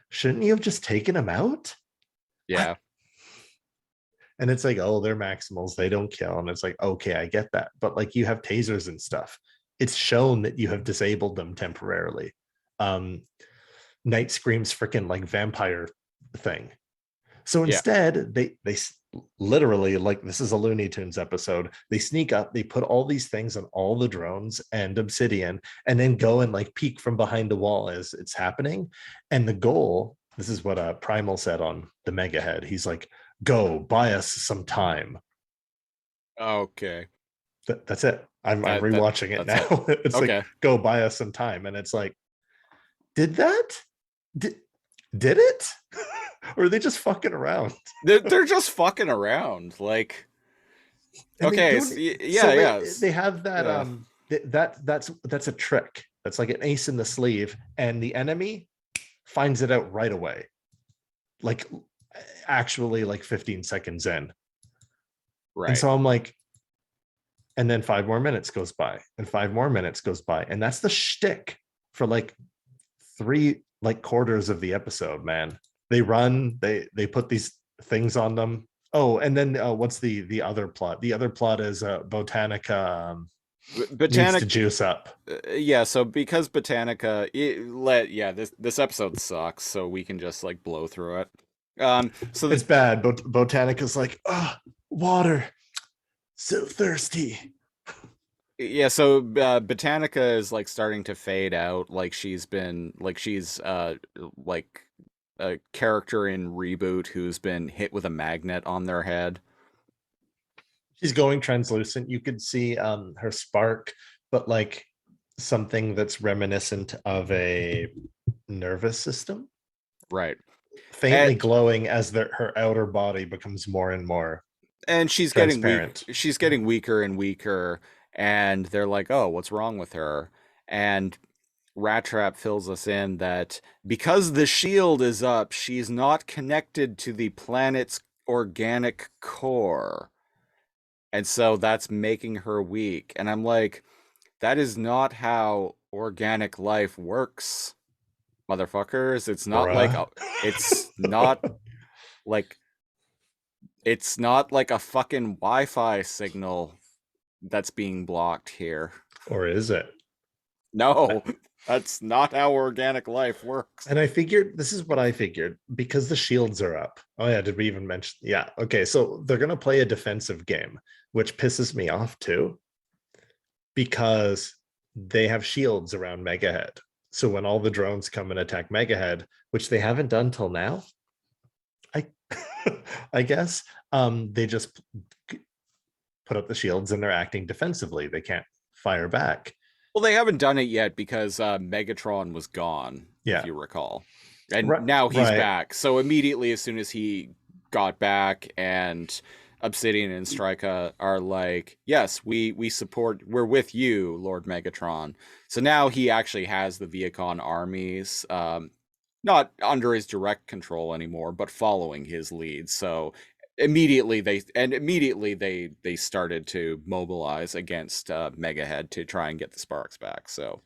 shouldn't you have just taken him out? Yeah. And it's like, oh, they're Maximals, they don't kill. And it's like, okay, I get that. But like, you have tasers and stuff. It's shown that you have disabled them temporarily. Night Scream's freaking like vampire thing. So instead, they literally, like, this is a Looney Tunes episode. They sneak up, they put all these things on all the drones and Obsidian, and then go and like peek from behind the wall as it's happening. And the goal, this is what Primal said on the Megahead. He's like, go buy us some time. Okay. That's it. I'm rewatching it now. It's okay. Like, go buy us some time. And it's like, did that? Did it? Or are they just fucking around? They're just fucking around. Like, okay, they have that that's a trick. That's like an ace in the sleeve, and the enemy finds it out right away. Like, actually, like 15 seconds in. Right. And so I'm like, and then 5 more minutes goes by, and 5 more minutes goes by, and that's the shtick for like 3 like quarters of the episode, man. They run, they put these things on them. Oh, and then what's the other plot? The other plot is Botanica needs to juice up. So because Botanica this episode sucks, so we can just like blow through it. So it's bad. Botanica's like, water, so thirsty. Yeah, so Botanica is like starting to fade out. She's like a character in Reboot who's been hit with a magnet on their head. She's going translucent. You could see her spark, but like something that's reminiscent of a nervous system, Right. faintly glowing as her outer body becomes more and more And she's getting weak. transparent. She's getting weaker and weaker, and they're like, "Oh, what's wrong with her?" And Rat Trap fills us in that because the shield is up, she's not connected to the planet's organic core. And so that's making her weak. And I'm like, that is not how organic life works, motherfuckers. Bruh. It's not like it's not like a fucking Wi-Fi signal that's being blocked here. Or is it? No, that's not how organic life works. And I figured this is what I figured because the shields are up. Oh, yeah. Did we even mention? Yeah. Okay. So they're going to play a defensive game, which pisses me off too, because they have shields around Megahead. So when all the drones come and attack Megahead, which they haven't done till now, I I guess they just put up the shields and they're acting defensively. They can't fire back. Well, they haven't done it yet because Megatron was gone, Yeah. if you recall. And now he's back. So immediately, as soon as he got back, and Obsidian and Strika are like, yes, we support, we're with you, Lord Megatron. So now he actually has the Vehicon armies, not under his direct control anymore, but following his lead. So immediately they started to mobilize against Megahead to try and get the sparks back. So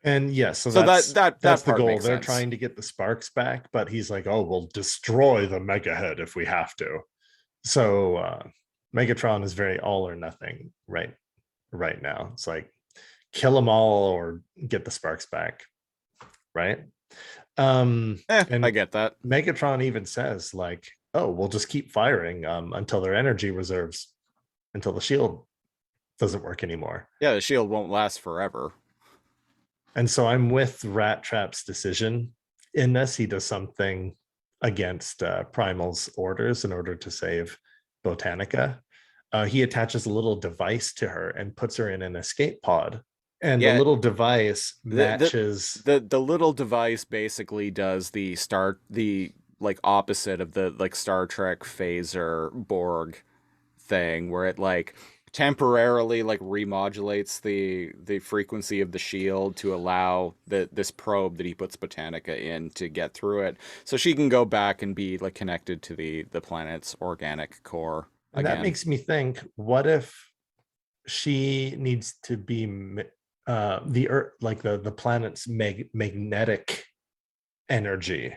and yes, so that's the part goal. makes They're sense. trying to get the sparks back, but he's like, "Oh, we'll destroy the Megahead if we have to." So Megatron is very all or nothing right now. It's like kill them all or get the sparks back, right? And I get that. Megatron even says like, "Oh, we'll just keep firing until their energy reserves, until the shield doesn't work anymore." Yeah, the shield won't last forever. And so I'm with Rat Trap's decision in this. He does something against Primal's orders in order to save Botanica. He attaches a little device to her and puts her in an escape pod. And the little device matches the little device basically does the like opposite of the like Star Trek phaser Borg thing, where it like temporarily like remodulates the frequency of the shield to allow this probe that he puts Botanica in to get through it, so she can go back and be like connected to the planet's organic core and again. that makes me think, what if she needs to be the earth, like the planet's magnetic energy,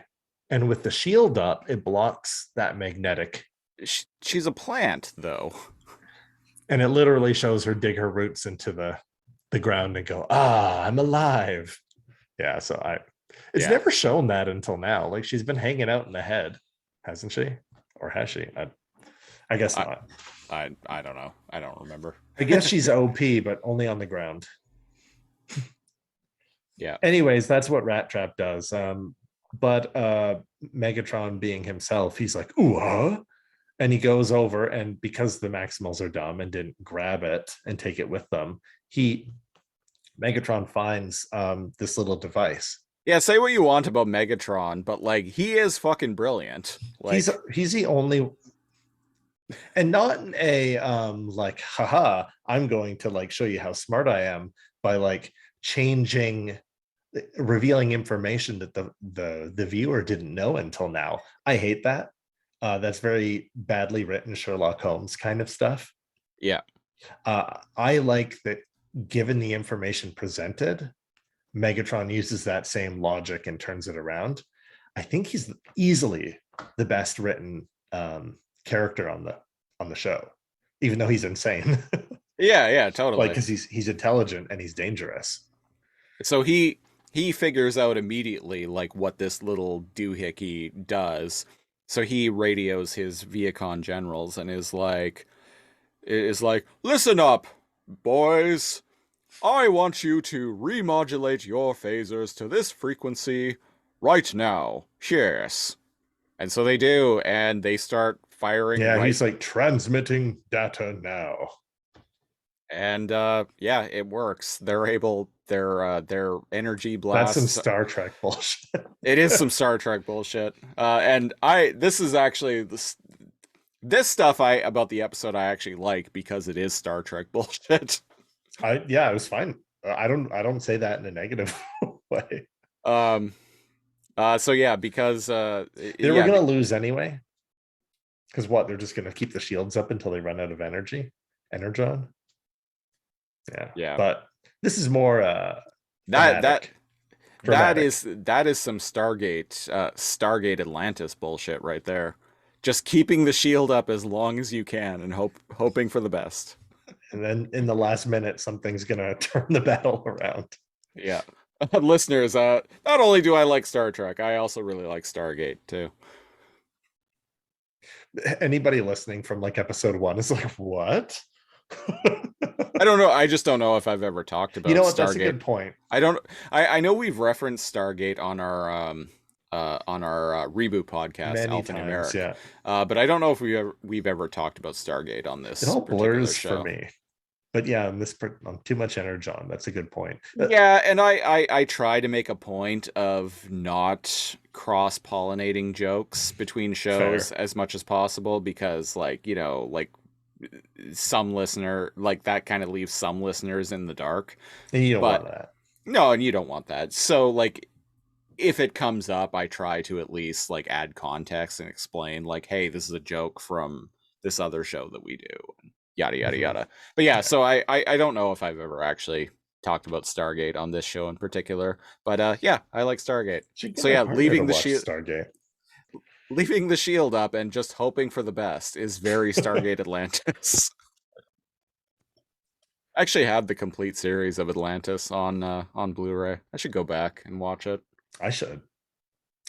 and with the shield up it blocks that magnetic. She's a plant though. And it literally shows her dig her roots into the ground and go, I'm alive. Yeah, so it's never shown that until now. Like she's been hanging out in the head, hasn't she? Or has she? I guess not. I don't know. I don't remember. I guess she's OP, but only on the ground. Yeah. Anyways, that's what Rat Trap does. But Megatron being himself, he's like, ooh, huh? And he goes over, and because the Maximals are dumb and didn't grab it and take it with them, Megatron finds this little device. Yeah, say what you want about Megatron, but like he is fucking brilliant. Like he's the only, and not in a like, haha, I'm going to like show you how smart I am by like revealing information that the viewer didn't know until now. I hate that. That's very badly written Sherlock Holmes kind of stuff. Yeah. I like that given the information presented, Megatron uses that same logic and turns it around. I think he's easily the best written character on the show, even though he's insane. Yeah, totally. Like, because he's intelligent and he's dangerous. So he figures out immediately like what this little doohickey does. So he radios his Vehicon generals and is like, listen up, boys. I want you to remodulate your phasers to this frequency right now. Yes. And so they do, and they start firing Yeah, right. he's like transmitting data now. And yeah, it works. They're able their energy That's some blasts. Star Trek bullshit. It is some Star Trek bullshit. And this is actually this stuff about the episode I actually like because it is Star Trek bullshit. Yeah, it was fine. I don't say that in a negative way. So yeah, because They were gonna lose anyway. Because what? They're just gonna keep the shields up until they run out of energy. Energon. Yeah. But this is more that dramatic. is some Stargate Atlantis bullshit right there. Just keeping the shield up as long as you can and hoping for the best. And then in the last minute, something's gonna turn the battle around. Yeah. Listeners, not only do I like Star Trek, I also really like Stargate too. Anybody listening from like episode 1 is like, what? I don't know. I just don't know if I've ever talked about. You know what? Stargate. That's a good point. I know we've referenced Stargate on our reboot podcast, Many Alphanumeric. times, yeah. But I don't know if we've ever talked about Stargate on this. It all blurs show. for me. But yeah, on Too Much Energon, that's a good point. Yeah, and I try to make a point of not cross-pollinating jokes between shows as much as possible because, like, you know, like some listener, like that kind of leaves some listeners in the dark. And you don't want that. No, and you don't want that. So, like, if it comes up, I try to at least like add context and explain, like, hey, this is a joke from this other show that we do. Yada yada yada. But yeah, so I don't know if I've ever actually talked about Stargate on this show in particular, but yeah, I like Stargate. So yeah, leaving the shield up and just hoping for the best is very Stargate Atlantis. I actually have the complete series of Atlantis on Blu-ray. I should go back and watch it. I should.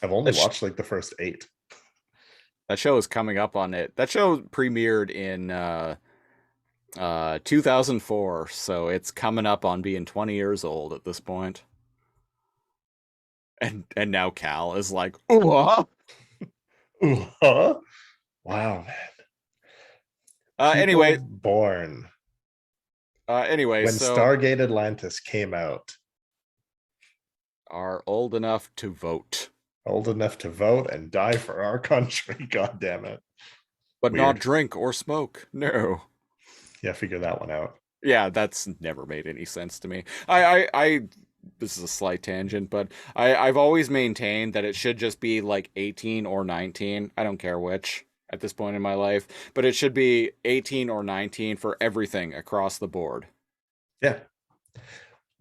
I've only watched like the first 8. That show is coming up on it. That show premiered in 2004, so it's coming up on being 20 years old at this point. And now Cal is like, ooh-huh. Ooh-huh. Wow, man. Anyway, born. Anyway, when Stargate Atlantis came out, are old enough to vote. Old enough to vote and die for our country. God damn it. But weird. Not drink or smoke. No. Yeah, figure that one out. Yeah, that's never made any sense to me. I this is a slight tangent, but I've always maintained that it should just be like 18 or 19. I don't care which at this point in my life, but it should be 18 or 19 for everything across the board. Yeah.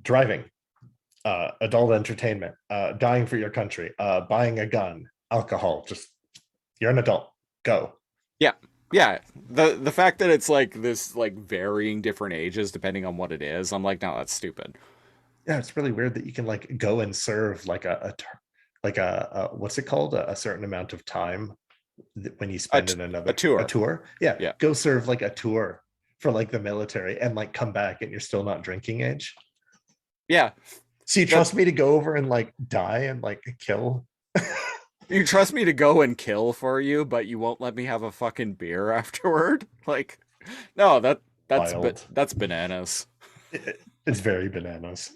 Driving, adult entertainment, dying for your country, buying a gun, alcohol, just you're an adult. Go. Yeah. Yeah, the fact that it's like this, like varying different ages depending on what it is, I'm like, no, that's stupid. Yeah, it's really weird that you can like go and serve like a what's it called, a certain amount of time when you spend in another tour. A tour. Yeah, yeah. Go serve like a tour for like the military and like come back and you're still not drinking age. Yeah. So you trust me to go over and like die and like kill? You trust me to go and kill for you, but you won't let me have a fucking beer afterward? Like, no, that's bananas. It's very bananas.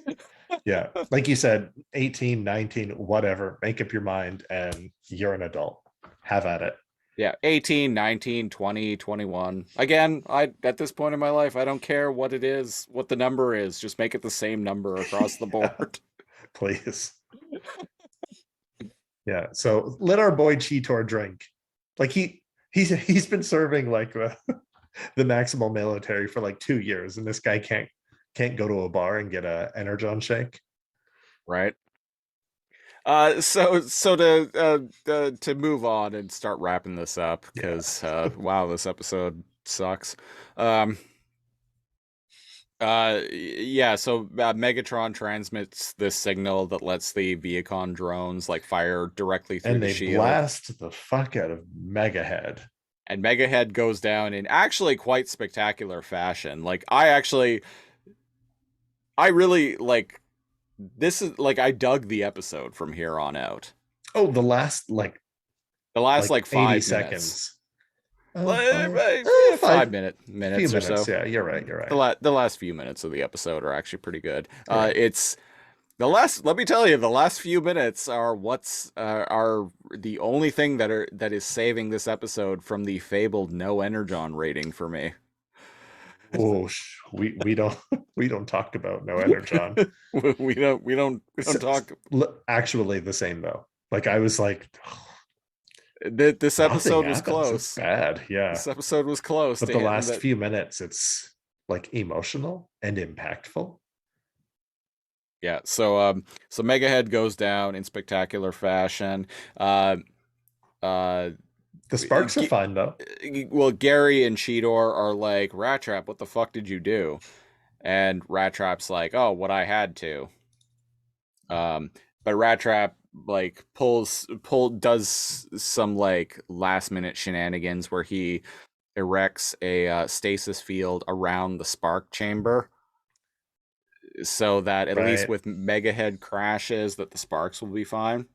Yeah. Like you said, 18, 19, whatever, make up your mind and you're an adult. Have at it. Yeah, 18, 19, 20, 21. Again, at this point in my life, I don't care what it is, what the number is. Just make it the same number across the board. Please. Yeah, so let our boy Cheetor drink. Like he's been serving like the Maximal military for like 2 years, and this guy can't go to a bar and get a Energon shake. Right. So to move on and start wrapping this up, because wow, this episode sucks. Yeah, so Megatron transmits this signal that lets the Vehicon drones like fire directly through the shield. And they blast the fuck out of Megahead. And Megahead goes down in actually quite spectacular fashion. Like I I really like this is like I dug the episode from here on out. Oh, the last The last like 80 5 minutes. seconds. Like, Five, five few minutes or minutes. so. Yeah, you're right. You're right. The last few minutes of the episode are actually pretty good. You're right. It's the last. Let me tell you, the last few minutes are the only thing that is saving this episode from the fabled no Energon rating for me. Oh, we don't we don't talk about no Energon. We don't talk. Actually, the same though. Like I was like, This episode was happens. close. It's bad, yeah. This episode was close. But the last few minutes, it's like emotional and impactful. Yeah, so Megahead goes down in spectacular fashion. Uh The sparks are fine though. well, Gary and Cheetor are like, Rat Trap, what the fuck did you do? And Rat Trap's like, oh, what I had to. But Rat Trap like does some like last minute shenanigans where he erects a stasis field around the spark chamber, so that at least with Megahead crashes that the sparks will be fine.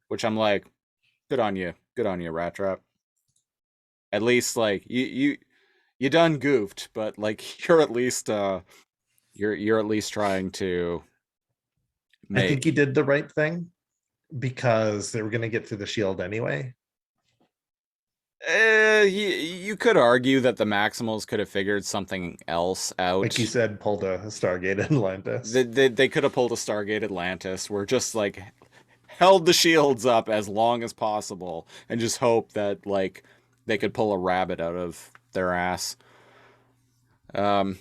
Which I'm like, good on you, Rat Trap. At least like you done goofed, but like you're at least you're at least trying to I think he did the right thing because they were going to get through the shield anyway. You could argue that the Maximals could have figured something else out. Like you said, pulled a Stargate Atlantis. They could have pulled a Stargate Atlantis. We're just like held the shields up as long as possible and just hope that like they could pull a rabbit out of their ass. Alas.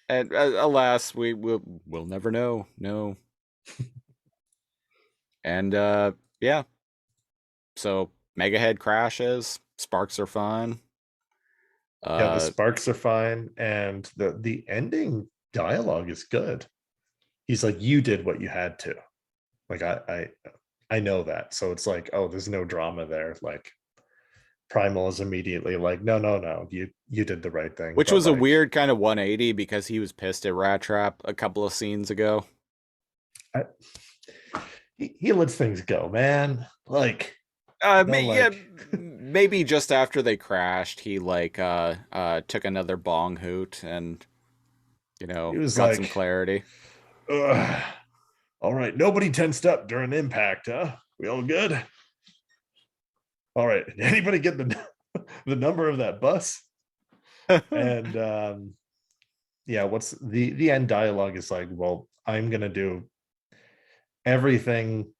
And alas, we'll never know. No. And yeah. So Megahead crashes. Sparks are fine. Yeah, the sparks are fine, and the ending dialogue is good. He's like, "You did what you had to." Like I know that, so it's like, oh, there's no drama there. Like Primal is immediately like, no, you did the right thing. Which was like, a weird kind of 180 because he was pissed at Rat Trap a couple of scenes ago. He lets things go, man. Like, maybe just after they crashed, he like took another bong hoot and he was got like, some clarity. All right, nobody tensed up during impact, huh? We all good? All right, anybody get the number of that bus? And yeah, what's the end dialogue is like, well, I'm gonna do everything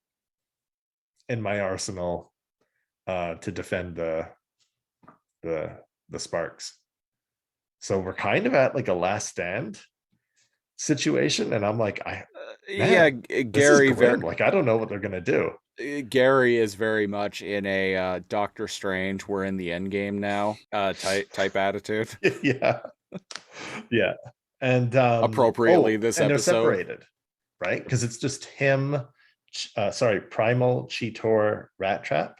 in my arsenal to defend the sparks. So we're kind of at like a last stand situation, and I'm like, Gary, like I don't know what they're gonna do. Gary is very much in a Doctor Strange, we're in the Endgame now type attitude. Yeah. And appropriately this and episode they're separated, right? Because it's just him, Primal, Cheetor, Rat Trap,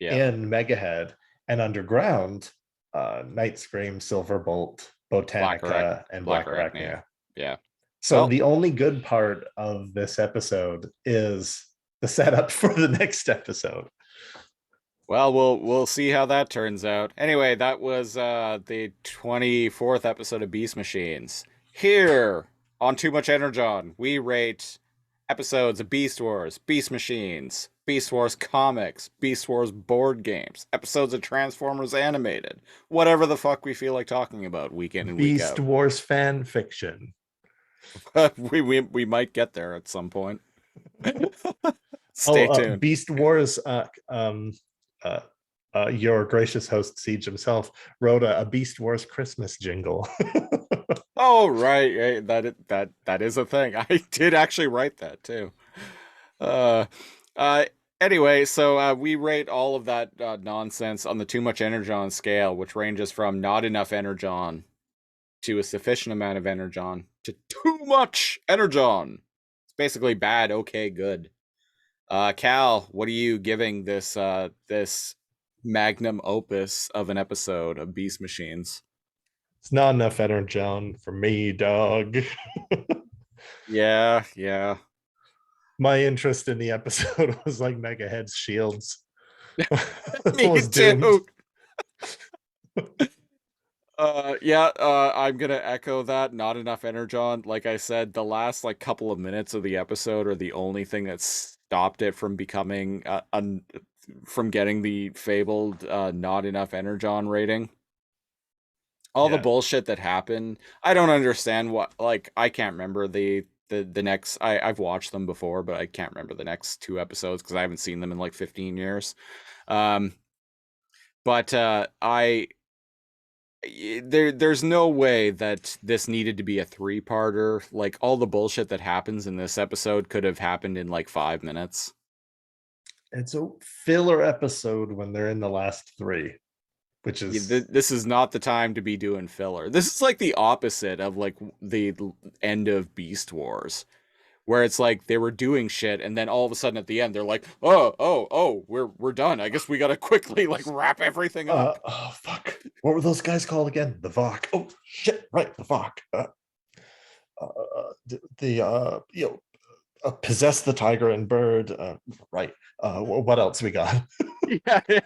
in Megahead, and underground, Night Scream, Silverbolt, Botanica, and Black Arachnia. Yeah. So the only good part of this episode is the setup for the next episode. Well, we'll see how that turns out. Anyway, that was the 24th episode of Beast Machines. Here on Too Much Energon, we rate episodes of Beast Wars, Beast Machines, Beast Wars comics, Beast Wars board games, episodes of Transformers animated, whatever the fuck we feel like talking about week in and week out. Beast Wars fan fiction. we might get there at some point. Stay tuned. Beast Wars. Your gracious host Siege himself wrote a Beast Wars Christmas jingle. Oh right, that is a thing. I did actually write that too. Anyway, so we rate all of that nonsense on the Too Much Energon scale, which ranges from not enough Energon to a sufficient amount of Energon to too much Energon. It's basically bad, okay, good. Cal, what are you giving this this magnum opus of an episode of Beast Machines? It's not enough energon for me, dog. Yeah, yeah. My interest in the episode was like Megahead's shields. Me Was doomed. too. Yeah, I'm gonna echo that. Not enough Energon. Like I said, the last like couple of minutes of the episode are the only thing that stopped it from becoming from getting the fabled not enough Energon rating. All the Yeah. bullshit that happened, I don't understand what. Like, I can't remember the next. I've watched them before, but I can't remember the next two episodes because I haven't seen them in like 15 years. Um, but there's no way that this needed to be a three-parter. Like, all the bullshit that happens in this episode could have happened in like 5 minutes. It's a filler episode when they're in the last three, which is This is not the time to be doing filler. This is like the opposite of like the end of Beast Wars, where it's like they were doing shit and then all of a sudden at the end they're like, oh, we're done. I guess we gotta quickly like wrap everything up. oh fuck. What were those guys called again? The Vok. Oh shit, right, the Vok. Possess the tiger and bird. Right. What else we got? Yeah, yeah.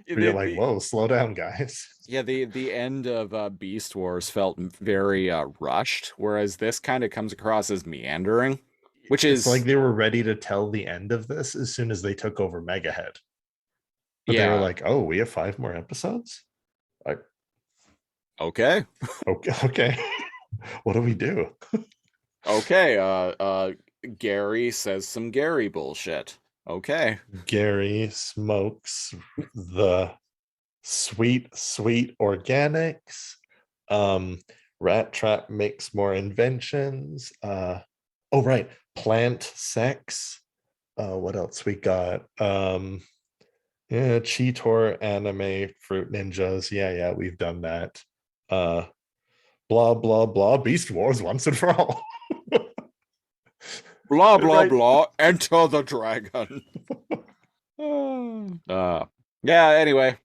You're like, whoa, slow down, guys. Yeah, the end of Beast Wars felt very rushed, whereas this kind of comes across as meandering, which It's like is they were ready to tell the end of this as soon as they took over Megahead. But they were yeah, like, oh, we have 5 more episodes? Like, okay, okay. What do we do? okay. Gary says some Gary bullshit. Okay, Gary smokes the sweet organics. Rat Trap makes more inventions. Oh right, plant sex. What else we got? Yeah, Cheetor anime fruit ninjas. Yeah, we've done that. Blah blah blah. Beast Wars once and for all. blah blah Right. blah. Enter the dragon. Yeah. Anyway,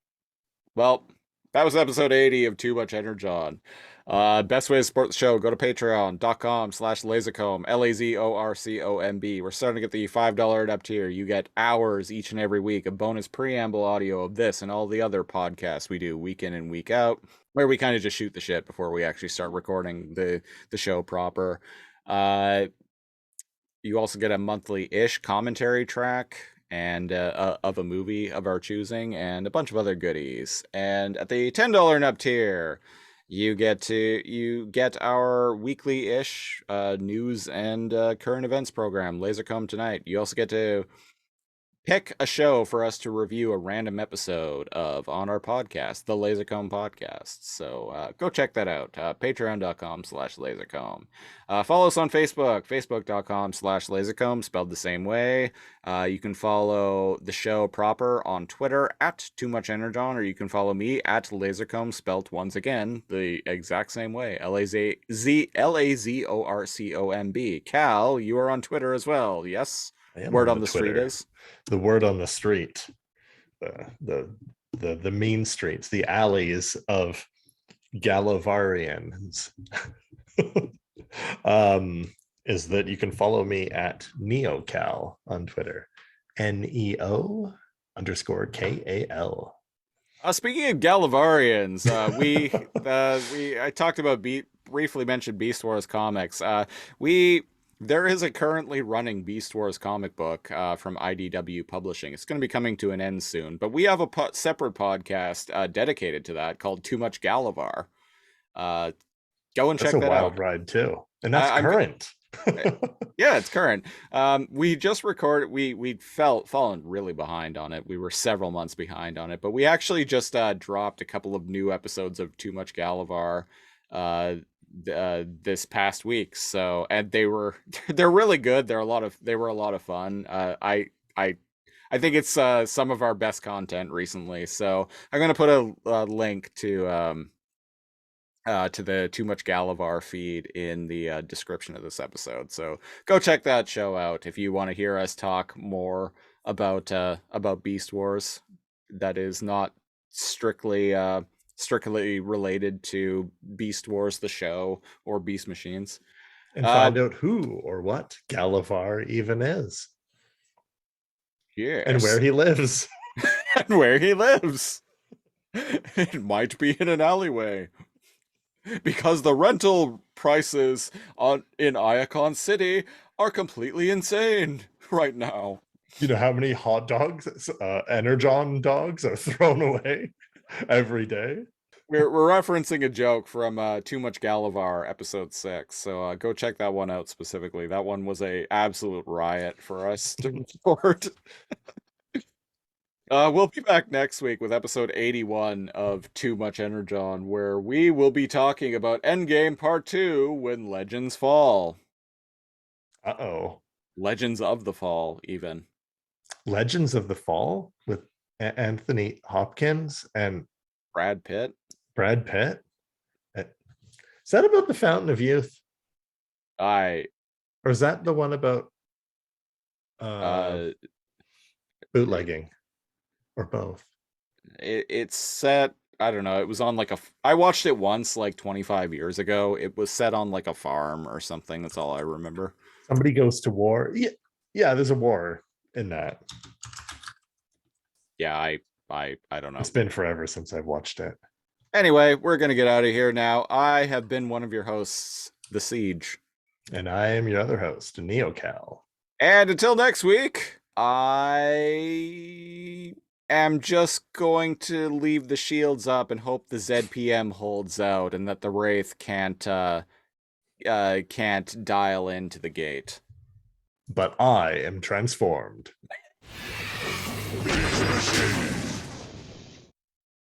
well, that was episode 80 of Too Much Energon. Best way to support the show, go to patreon.com/lazorcomb, LAZORCOMB. We're starting to get the $5 and up tier. You get hours each and every week of bonus preamble audio of this and all the other podcasts we do week in and week out, where we kind of just shoot the shit before we actually start recording the show proper. You also get a monthly-ish commentary track and of a movie of our choosing and a bunch of other goodies. And at the $10 and up tier, you get our weekly-ish news and current events program, Lasercomb Tonight. You also get to pick a show for us to review a random episode of on our podcast, the Lasercomb Podcast. So go check that out. Patreon.com/Lasercomb. Follow us on Facebook, Facebook.com/Lasercomb, spelled the same way. You can follow the show proper on Twitter at Too Much Energon, or you can follow me at Lasercomb, spelled once again the exact same way. LAZORCOMB. Cal, you are on Twitter as well, yes? Word on the street is? The word on the street, the mean streets, the alleys of Galavarians, is that you can follow me at NeoCal on Twitter, NEO_KAL. Speaking of Galavarians, I talked about briefly mentioned Beast Wars comics. There is a currently running Beast Wars comic book from IDW Publishing. It's going to be coming to an end soon, but we have a separate podcast dedicated to that called Too Much GALAVAR. Go and check that out. That's a wild ride too, and that's current. Yeah, it's current. We just recorded. We fallen really behind on it. We were several months behind on it, but we actually just dropped a couple of new episodes of Too Much GALAVAR this past week. So, and they're really good. They were a lot of fun. I think it's some of our best content recently. So I'm gonna put a link to the Too Much GALAVAR feed in the description of this episode. So go check that show out if you want to hear us talk more about Beast Wars. That is not strictly strictly related to Beast Wars, the show, or Beast Machines. And find out who or what GALAVAR even is. Yes. And where he lives. And where he lives. It might be in an alleyway. Because the rental prices in Iacon City are completely insane right now. You know how many hot dogs, Energon dogs, are thrown away every day? We're referencing a joke from Too Much GALAVAR episode 6, so go check that one out specifically. That one was a absolute riot for us to record. We'll be back next week with episode 81 of Too Much Energon, where we will be talking about Endgame Part 2, When Legends Fall. Uh-oh. Legends of the Fall, even. Legends of the Fall with Anthony Hopkins and Brad Pitt. Is that about the Fountain of Youth? Or is that the one about bootlegging? Or both? It's set, I don't know, it was on like I watched it once like 25 years ago. It was set on like a farm or something. That's all I remember. Somebody goes to war. Yeah, there's a war in that. Yeah, I don't know. It's been forever since I've watched it. Anyway, we're gonna get out of here now. I have been one of your hosts, The Siege. And I am your other host, NeoCal. And until next week, I am just going to leave the shields up and hope the ZPM holds out and that the Wraith can't dial into the gate. But I am transformed. Beast Machine.